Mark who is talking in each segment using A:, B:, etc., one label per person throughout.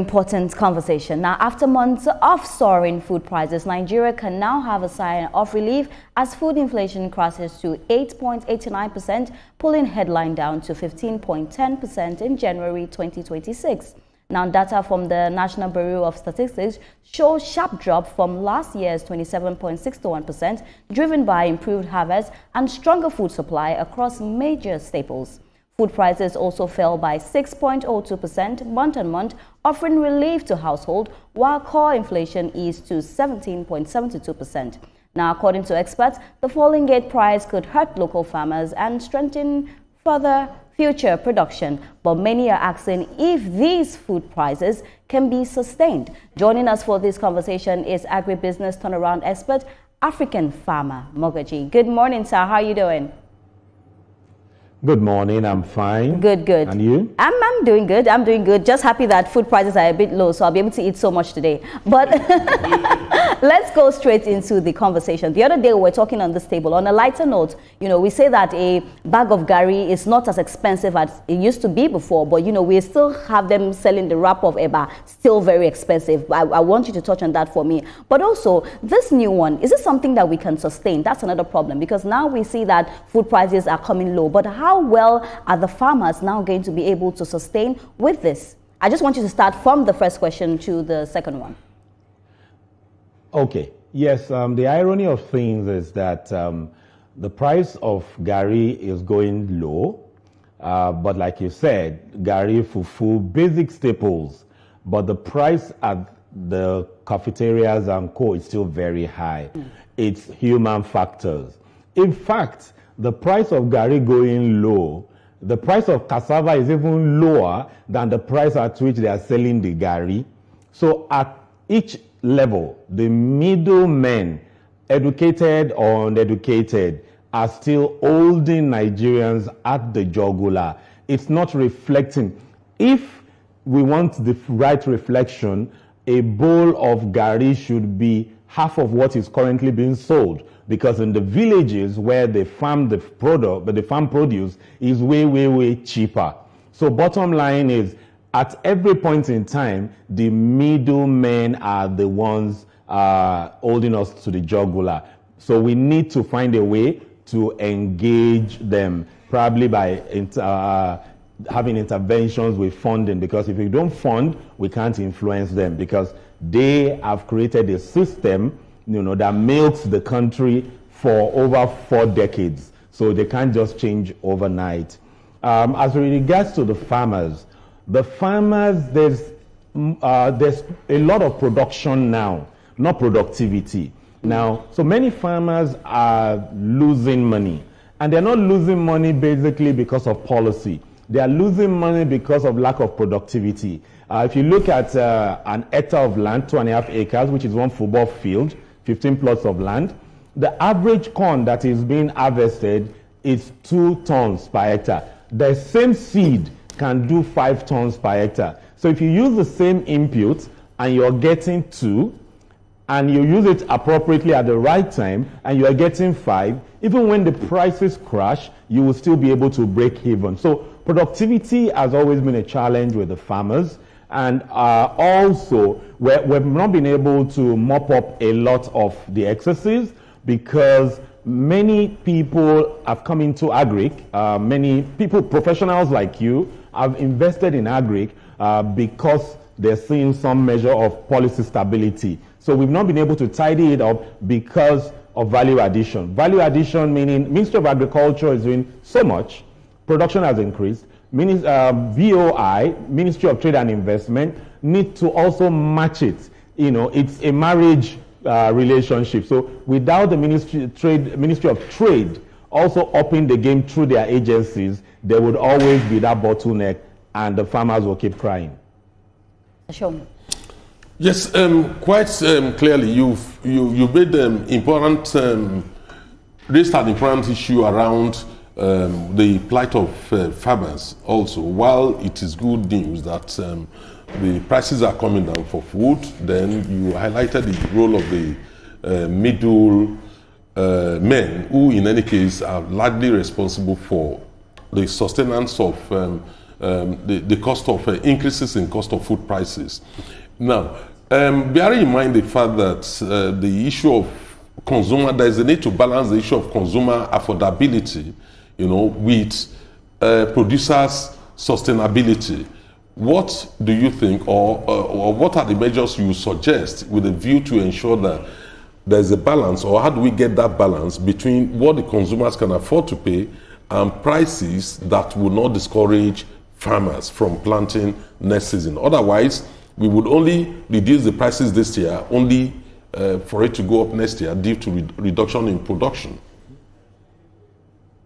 A: Important conversation. Now, after months of soaring food prices, Nigeria can now have a sign of relief as food inflation crashes to 8.89%, pulling headline down to 15.10% in January 2026. Now, data from the National Bureau of Statistics shows sharp drop from last year's 27.61%, driven by improved harvest and stronger food supply across major staples. Food prices also fell by 6.02% month-on-month, offering relief to households, while core inflation eased to 17.72%. Now, according to experts, the falling gate price could hurt local farmers and strengthen further future production. But many are asking if these food prices can be sustained. Joining us for this conversation is agribusiness turnaround expert, African farmer Mogaji. Good morning, sir. How are you doing?
B: Good morning, I'm fine.
A: Good.
B: And you?
A: I'm doing good. I'm doing good. Just happy that food prices are a bit low, so I'll be able to eat so much today. But let's go straight into the conversation. The other day we were talking on this table. On a lighter note, we say that a bag of gari is not as expensive as it used to be before, but we still have them selling the wrap of eba, still very expensive. I want you to touch on that for me. But also, this new one, is it something that we can sustain? That's another problem, because now we see that food prices are coming low. But how well are the farmers now going to be able to sustain with this? I just want you to start from the first question to the second one.
B: Okay. Yes, the irony of things is that the price of gari is going low, but like you said, gari, fufu, basic staples, but the price at the cafeterias and co is still very high. It's human factors. In fact, the price of gari going low, the price of cassava is even lower than the price at which they are selling the gari. So at each level, the middlemen, educated or uneducated, are still holding Nigerians at the jugular. It's not reflecting. If we want the right reflection, a bowl of gari should be half of what is currently being sold, because in the villages where they farm the product, but the farm produce is way cheaper. So bottom line is, at every point in time, the middlemen are the ones holding us to the jugular. So we need to find a way to engage them, probably by having interventions with funding, because if we don't fund, we can't influence them, because they have created a system that milks the country for over 4 decades. So they can't just change overnight. As regards to the farmers, there's a lot of production now, not productivity. Now, so many farmers are losing money. And they're not losing money basically because of policy. They are losing money because of lack of productivity. If you look at an hectare of land, 2.5 acres, which is one football field, 15 plots of land, the average corn that is being harvested is 2 tons per hectare. The same seed can do 5 tons per hectare. So if you use the same input and you're getting 2, and you use it appropriately at the right time, and you are getting 5, even when the prices crash, you will still be able to break even. So productivity has always been a challenge with the farmers. And also, we've not been able to mop up a lot of the excesses, because many people have come into agric. Many people, professionals like you, have invested in agric because they're seeing some measure of policy stability. So we've not been able to tidy it up because of value addition. Value addition meaning Ministry of Agriculture is doing so much, production has increased. VOI, Ministry of Trade and Investment, need to also match it. It's a marriage relationship. So without the Ministry of Trade also upping the game through their agencies, there would always be that bottleneck, and the farmers will keep crying.
A: Show me.
C: Yes, quite clearly, you've made raised an important issue around the plight of farmers also. While it is good news that the prices are coming down for food, then you highlighted the role of the middle men, who in any case are largely responsible for the sustenance of the cost of increases in cost of food prices. Now, bearing in mind the fact that the issue of consumer, there is a need to balance the issue of consumer affordability, with producers' sustainability. What do you think, or what are the measures you suggest with a view to ensure that there's a balance, or how do we get that balance between what the consumers can afford to pay and prices that will not discourage farmers from planting next season? Otherwise, we would only reduce the prices this year, only for it to go up next year due to reduction in production.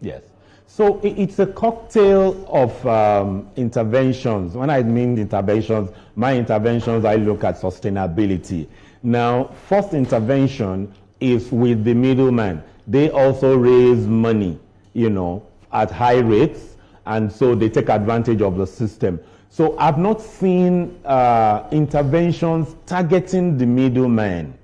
B: Yes. So it's a cocktail of interventions. When I mean interventions, my interventions, I look at sustainability. Now, first intervention is with the middleman. They also raise money, at high rates, and so they take advantage of the system. So I've not seen interventions targeting the middleman.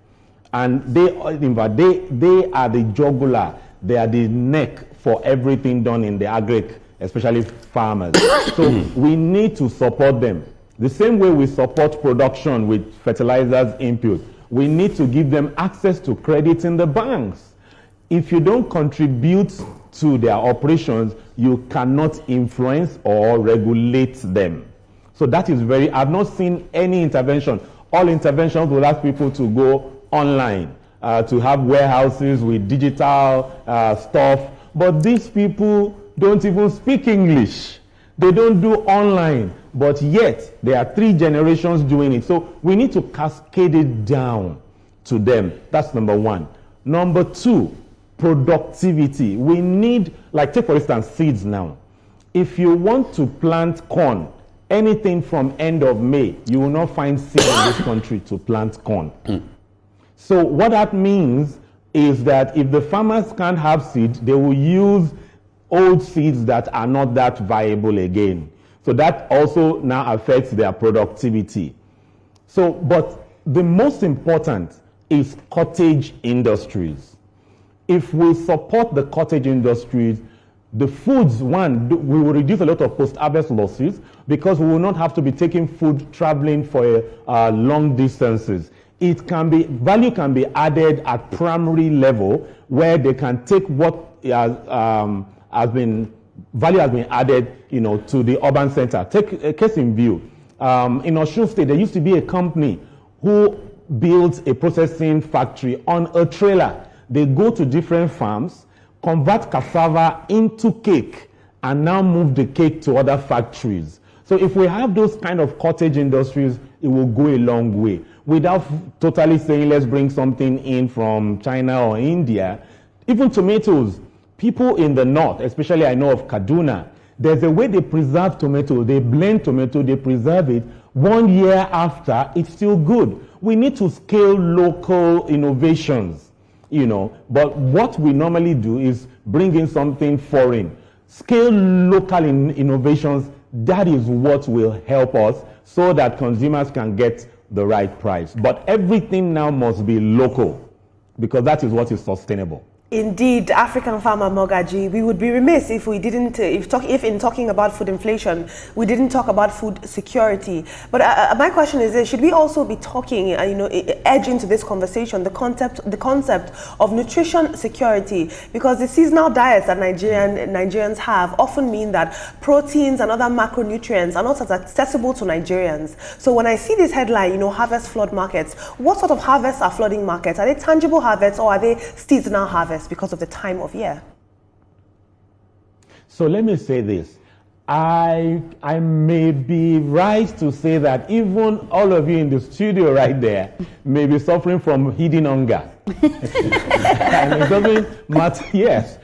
B: And they are the jugular, they are the neck for everything done in the agric, especially farmers. So we need to support them. The same way we support production with fertilizers input, we need to give them access to credit in the banks. If you don't contribute to their operations, you cannot influence or regulate them. So that is I've not seen any intervention. All interventions will ask people to go online, to have warehouses with digital stuff. But these people don't even speak English. They don't do online. But yet, there are 3 generations doing it. So we need to cascade it down to them. That's number 1. Number 2, productivity. We need, take for instance, seeds now. If you want to plant corn, anything from end of May, you will not find seed in this country to plant corn. So what that means is that if the farmers can't have seed, they will use old seeds that are not that viable again. So that also now affects their productivity. So, but the most important is cottage industries. If we support the cottage industries, the foods, we will reduce a lot of post-harvest losses because we will not have to be taking food traveling for long distances. Value can be added at primary level where they can take what value has been added, to the urban center. Take a case in view. In Osun State, there used to be a company who built a processing factory on a trailer. They go to different farms, convert cassava into cake, and now move the cake to other factories. So if we have those kind of cottage industries, it will go a long way. Without totally saying, let's bring something in from China or India. Even tomatoes, people in the north, especially I know of Kaduna, there's a way they preserve tomato. They blend tomato, they preserve it. 1 year after, it's still good. We need to scale local innovations, But what we normally do is bring in something foreign. Scale local innovations, that is what will help us so that consumers can get the right price. But everything now must be local because that is what is sustainable.
D: Indeed, African farmer Mogaji, we would be remiss if we didn't, if in talking about food inflation, we didn't talk about food security. But my question is this: should we also be talking, edge into this conversation, the concept of nutrition security? Because the seasonal diets that Nigerians have often mean that proteins and other macronutrients are not as accessible to Nigerians. So when I see this headline, harvest flood markets, what sort of harvests are flooding markets? Are they tangible harvests or are they seasonal harvests because of the time of year?
B: So let me say this. I may be right to say that even all of you in the studio right there may be suffering from hidden hunger. And it doesn't matter, yes.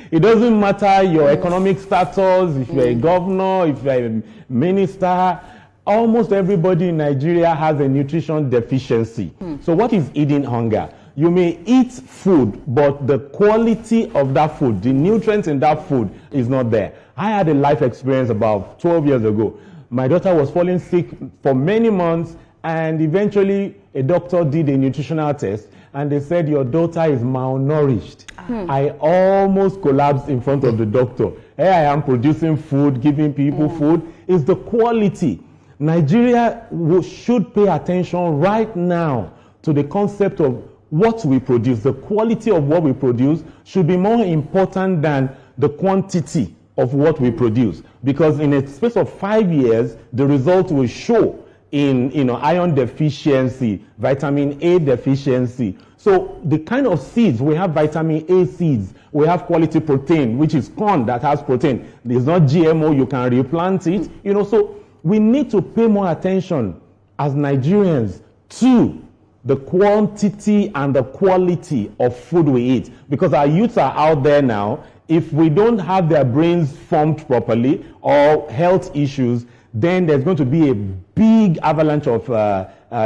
B: It doesn't matter your economic status, if you're a governor, if you're a minister. Almost everybody in Nigeria has a nutrition deficiency. So what is hidden hunger? You may eat food, but the quality of that food, the nutrients in that food is not there. I had a life experience about 12 years ago. My daughter was falling sick for many months, and eventually a doctor did a nutritional test, and they said, your daughter is malnourished. I almost collapsed in front of the doctor. here I am producing food, giving people food. It's the quality. Nigeria should pay attention right now to the concept of what we produce. The quality of what we produce should be more important than the quantity of what we produce, because in a space of 5 years, the result will show in iron deficiency, vitamin A deficiency. So the kind of seeds, we have vitamin A seeds, we have quality protein, which is corn that has protein. It's not GMO, you can replant it. So we need to pay more attention as Nigerians to the quantity and the quality of food we eat, because our youths are out there now. If we don't have their brains formed properly or health issues, then there's going to be a big avalanche of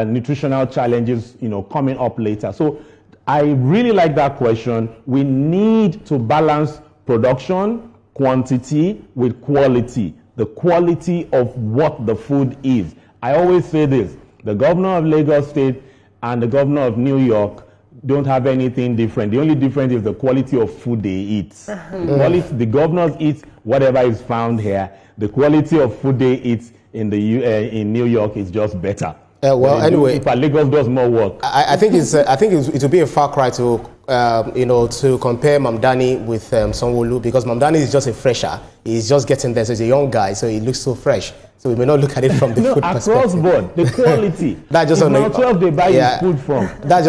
B: nutritional challenges, coming up later. So I really like that question. We need to balance production, quantity with quality, the quality of what the food is. I always say this, the governor of Lagos State and the governor of New York don't have anything different. The only difference is the quality of food they eat. The governors eat whatever is found here. The quality of food they eat in New York is just better.
E: Anyway,
B: if Lagos does more work,
E: I think it would be a far cry to to compare Mamdani with Sanwo-Olu, because Mamdani is just a fresher. He's just getting there, so he's a young guy, so he looks so fresh. So we may not look at it from the food perspective.
B: Across board, the quality.
E: That's just
B: on 12 they buy his food from.
E: That's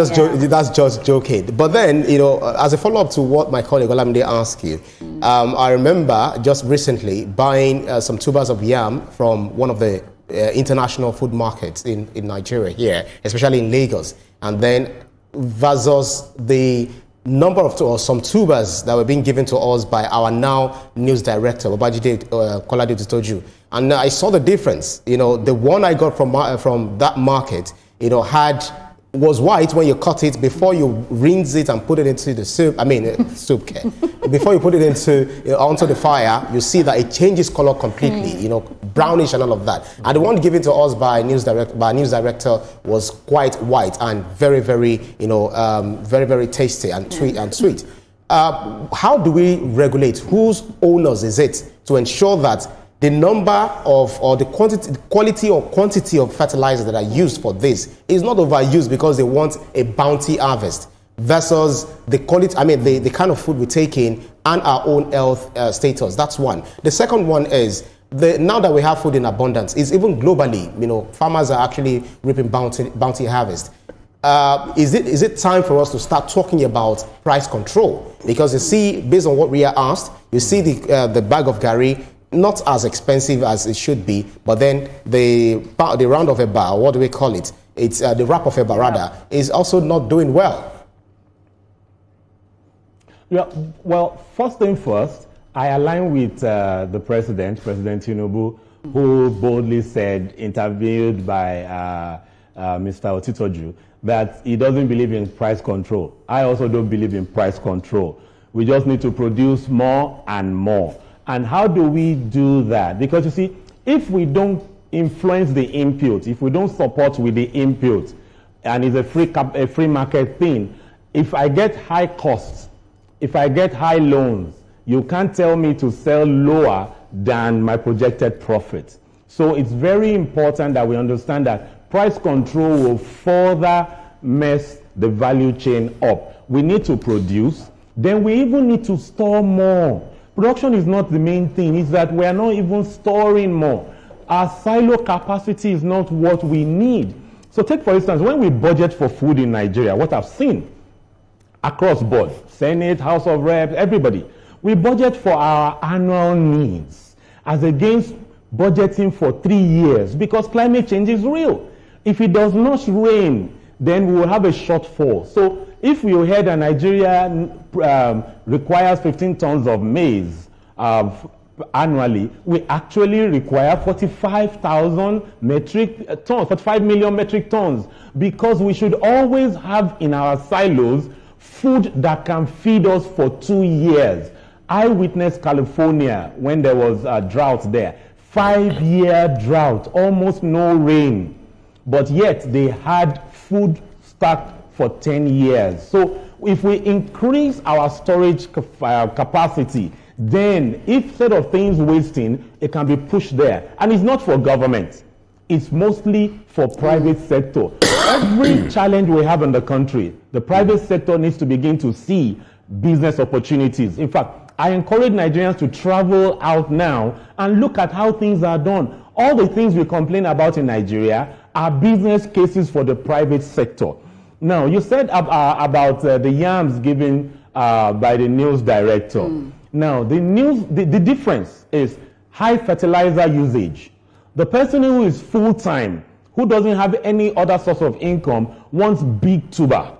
E: just joking. But then, as a follow-up to what my colleague Olamide asked you, I remember just recently buying some tubers of yam from one of the international food markets in Nigeria here, especially in Lagos, and then versus the number of some tubers that were being given to us by our now news director, Mogaji Kolade Tutoju. And I saw the difference. The one I got from that market, was white when you cut it. Before you rinse it and put it into the soup, soup care. Before you put it onto the fire, you see that it changes color completely, brownish and all of that. And the one given to us by news director was quite white and very, very, very, very tasty and sweet. How do we regulate? Whose owners is it to ensure that the number of, or the quality or quantity of fertilizers that are used for this is not overused because they want a bounty harvest, versus the quality, the kind of food we take in and our own health status? That's one. The second one is, now that we have food in abundance, is even globally, farmers are actually reaping bounty harvest. Is it time for us to start talking about price control? Because you see, based on what we are asked, you see the bag of Gari not as expensive as it should be, but then the round of eba, what do we call it? It's the wrap of eba rather, is also not doing well.
B: Yeah, well, first thing first, I align with the President Tinubu, who boldly said, interviewed by Mr. Otitoju, that he doesn't believe in price control. I also don't believe in price control. We just need to produce more and more. And how do we do that? Because you see, if we don't influence the input, if we don't support with the input, and it's a free market thing, if I get high costs, if I get high loans, you can't tell me to sell lower than my projected profit. So it's very important that we understand that price control will further mess the value chain up. We need to produce, then we even need to store more. Production is not the main thing, it's that we are not even storing more. Our silo capacity is not what we need. So take, for instance, when we budget for food in Nigeria, what I've seen across board, Senate, House of Reps, everybody, we budget for our annual needs as against budgeting for 3 years, because climate change is real. If it does not rain, then we will have a shortfall. So if we heard that Nigeria requires 15 tons of maize annually, we actually require 45 million metric tons, because we should always have in our silos food that can feed us for 2 years. I witnessed California when there was a drought there, 5-year drought, almost no rain, but yet they had food stocked for 10 years. So if we increase our storage capacity, then instead of things wasting, it can be pushed there. And it's not for government. It's mostly for private sector. Every challenge we have in the country, the private sector needs to begin to see business opportunities. In fact, I encourage Nigerians to travel out now and look at how things are done. All the things we complain about in Nigeria are business cases for the private sector. Now, you said about the yams given by the news director. Now, the difference is high fertilizer usage. The person who is full-time, who doesn't have any other source of income, wants big tuber.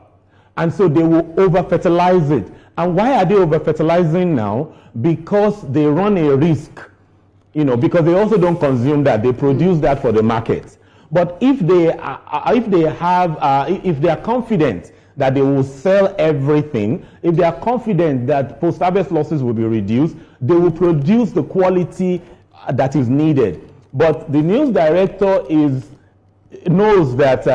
B: And so they will over-fertilize it. And why are they over-fertilizing now? Because they run a risk, because they also don't consume that. They produce that for the market. But if they are confident that they will sell everything, if they are confident that post-harvest losses will be reduced, they will produce the quality that is needed. But the news director knows that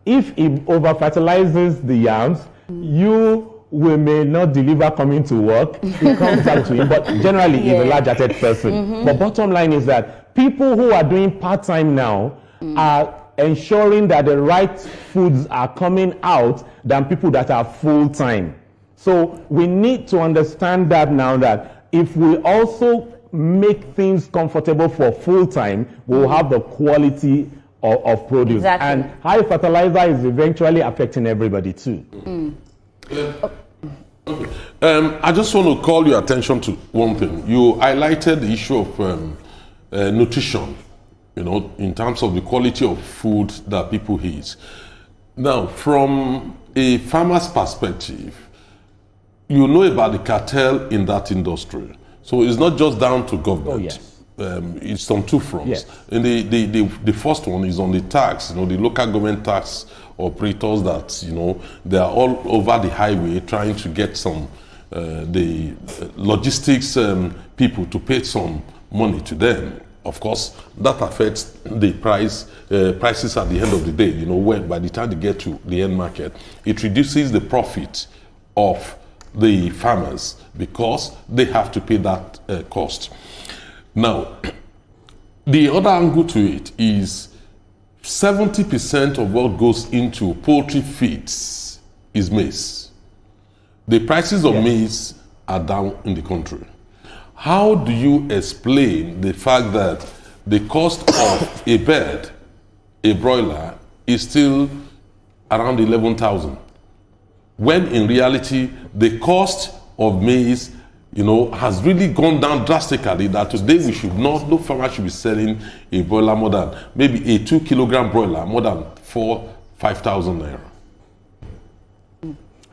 B: if he over-fertilizes the yams, we may not deliver coming to work. It comes back to him, but generally he's a large-hearted person. But bottom line is that people who are doing part-time now are ensuring that the right foods are coming out than people that are full-time. So we need to understand that now, that if we also make things comfortable for full-time, we'll have the quality of produce.
A: Exactly.
B: And high fertilizer is eventually affecting everybody too.
C: Okay. I just want to call your attention to one thing. You highlighted the issue of nutrition, in terms of the quality of food that people eat. Now, from a farmer's perspective, you know about the cartel in that industry. So it's not just down to government.
B: Oh, yes.
C: It's on two fronts.
B: Yes.
C: And the first one is on the tax, the local government tax operators that, they are all over the highway trying to get some, the logistics people to pay some money to them. Of course, that affects the prices at the end of the day, when by the time they get to the end market, it reduces the profit of the farmers because they have to pay that cost. Now, the other angle to it is 70% of what goes into poultry feeds is maize. The prices of maize are down in the country. How do you explain the fact that the cost of a bird, a broiler, is still around 11,000? When in reality, the cost of maize, has really gone down drastically, that today no farmer should be selling a broiler more than, maybe a 2 kilogram broiler, more than 5,000 naira.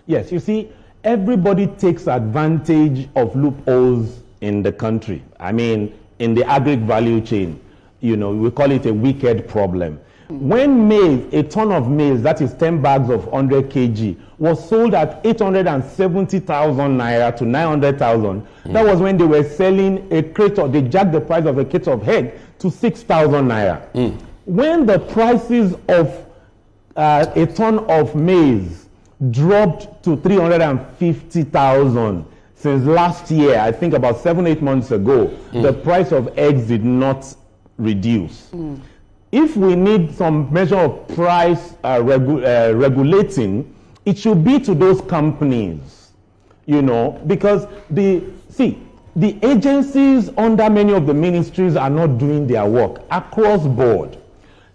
B: Yes, you see, everybody takes advantage of loopholes in the country. I mean, in the agri value chain, we call it a wicked problem. When maize, a ton of maize, that is 10 bags of 100 kg, was sold at 870,000 naira to 900,000, that was when they were selling a crate they jacked the price of a crate of egg to 6,000 naira. When the prices of a ton of maize dropped to 350,000 since last year, I think about 7-8 months ago, the price of eggs did not reduce. If we need some measure of price regulating, it should be to those companies, because the agencies under many of the ministries are not doing their work across board.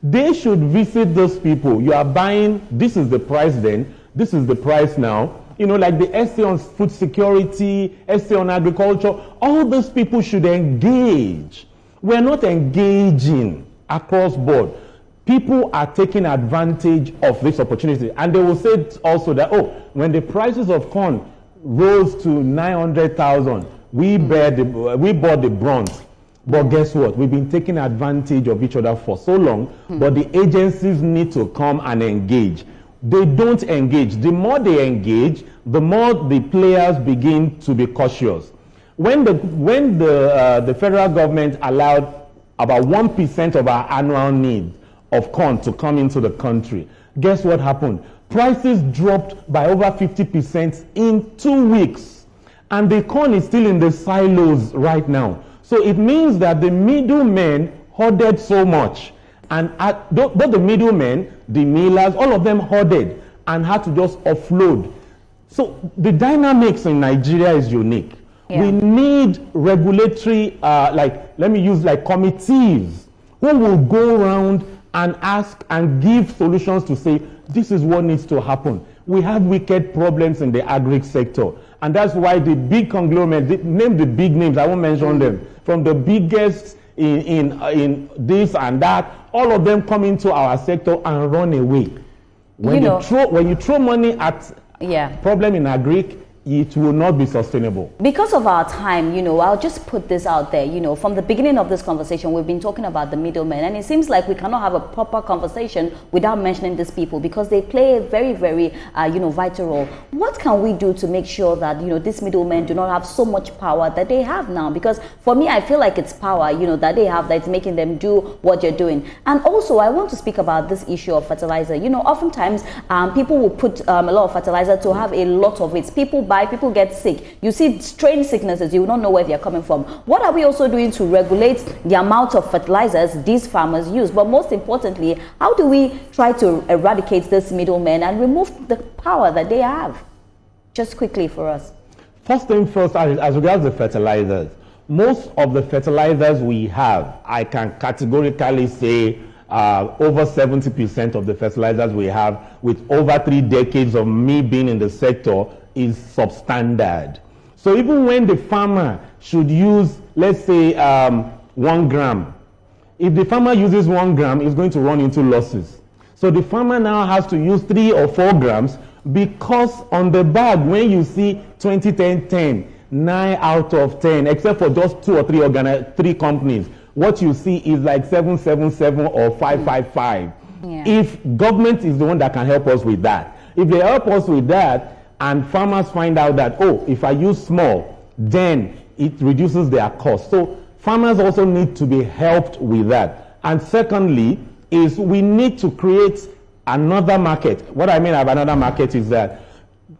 B: They should visit those people. You are buying, this is the price then, this is the price now. Like the essay on food security, essay on agriculture, all those people should engage. We're not engaging across board. People are taking advantage of this opportunity. And they will say also that, when the prices of corn rose to 900,000, we bought the bronze. But guess what? We've been taking advantage of each other for so long, but the agencies need to come and engage. They don't engage. The more they engage, the more the players begin to be cautious. When the federal government allowed about 1% of our annual need of corn to come into the country, guess what happened? Prices dropped by over 50% in 2 weeks. And the corn is still in the silos right now. So it means that the middlemen hoarded so much. And both the middlemen, the millers, all of them hoarded and had to just offload. So the dynamics in Nigeria is unique. Yeah. We need regulatory, let me use committees who will go around and ask and give solutions to say, this is what needs to happen. We have wicked problems in the agri sector. And that's why the big conglomerate, name the big names, I won't mention them, from the biggest in this and that, all of them come into our sector and run away. When you throw money at problem in agri, it will not be sustainable.
A: Because of our time, I'll just put this out there. From the beginning of this conversation, we've been talking about the middlemen, and it seems like we cannot have a proper conversation without mentioning these people because they play a very, very, vital role. What can we do to make sure that, these middlemen do not have so much power that they have now? Because for me, I feel like it's power, that they have that's making them do what you're doing. And also, I want to speak about this issue of fertilizer. Oftentimes, people will put a lot of fertilizer to have a lot of it. People get sick. You see strange sicknesses, you will not know where they're coming from. What are we also doing to regulate the amount of fertilizers these farmers use? But most importantly, how do we try to eradicate this middlemen and remove the power that they have? Just quickly for us.
B: First thing first, as regards the fertilizers, most of the fertilizers we have, I can categorically say over 70% of the fertilizers we have, with over 3 decades of me being in the sector, is substandard. So even when the farmer should use, let's say, 1 gram, if the farmer uses 1 gram, he's going to run into losses. So the farmer now has to use 3 or 4 grams because on the bag, when you see 20, 10, 10, 9 out of 10, except for just 2 or 3 companies, what you see is like 777 or 555. Yeah. If government is the one that can help us with that, if they help us with that, and farmers find out that, if I use small, then it reduces their cost. So farmers also need to be helped with that. And secondly, is we need to create another market. What I mean by another market is that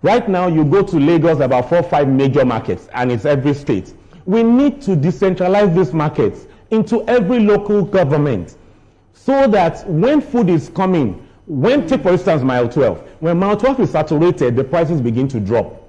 B: right now you go to Lagos, about 4 or 5 major markets, and it's every state. We need to decentralize these markets into every local government so that when food is coming, take for instance mile 12. When mile 12 is saturated, the prices begin to drop.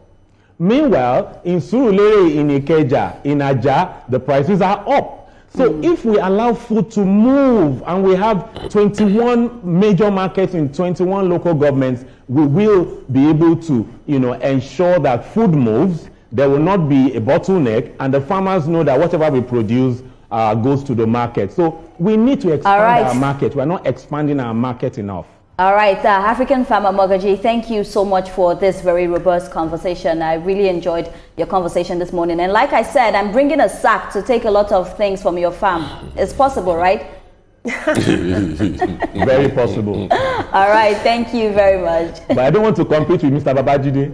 B: Meanwhile, in Surulere, in Ikeja, in Aja, the prices are up. So if we allow food to move and we have 21 major markets in 21 local governments, we will be able to, ensure that food moves. There will not be a bottleneck, and the farmers know that whatever we produce goes to the market. So we need to expand our market. We're not expanding our market enough.
A: All right, African farmer Mogaji, thank you so much for this very robust conversation. I really enjoyed your conversation this morning. And like I said, I'm bringing a sack to take a lot of things from your farm. It's possible, right?
B: Very possible.
A: All right, thank you very much.
B: But I don't want to compete with Mr. Babajide.